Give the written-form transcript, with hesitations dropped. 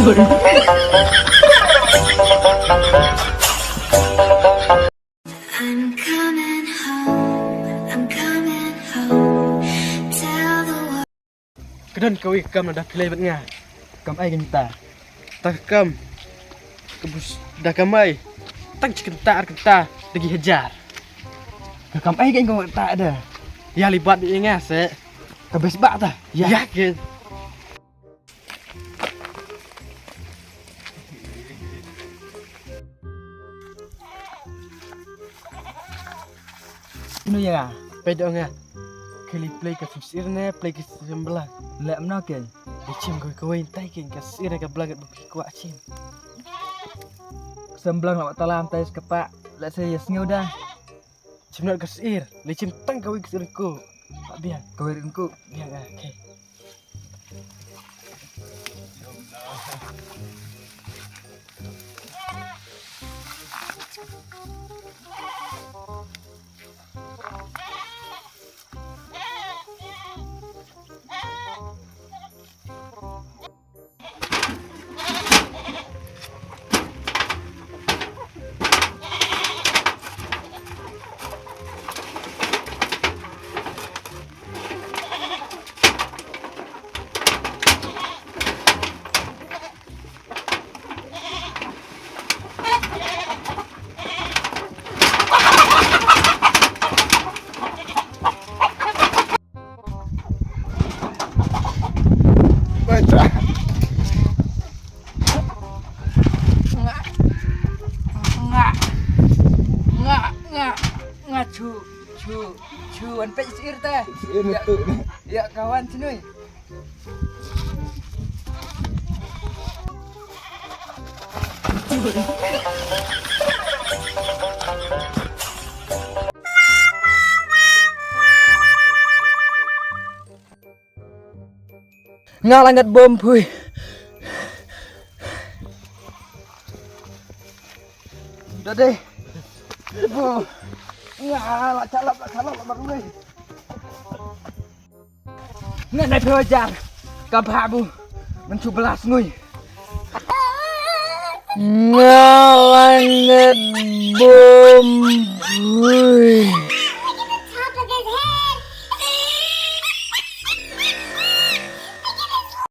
I'm coming home, I'm coming home. Tell the world. Kedon kau ikam dah pilih bet ngah. Kam ai kita. Tak kam. Kebus dah kamai. Tak kenta lagi hajar. Kam ai kan kau tak ada. Ya libat di ngah se. Kabes bak tah. Ya ke. Inu ya. Pedo ngah. Kali play ke susir ne, play ke sembelah. Lek mena ken. Licim kau intai king ke susir ke belagat bukti kuat cim. Semblang nak talam tais kepak. Lek saya sengau dah. Cimnat ke susir, licim tang kau ke susirku. Tak biar, Kau irinku. biar ngah. Okay. Ngak cu an pe sir teh. Ya kawan sini. Ngak langat bom pui. Dah deh. Bu. Ngak calap baru ni. Ngak naik pewajar. Kabah bu. Mencubelas ngui. Ngak langat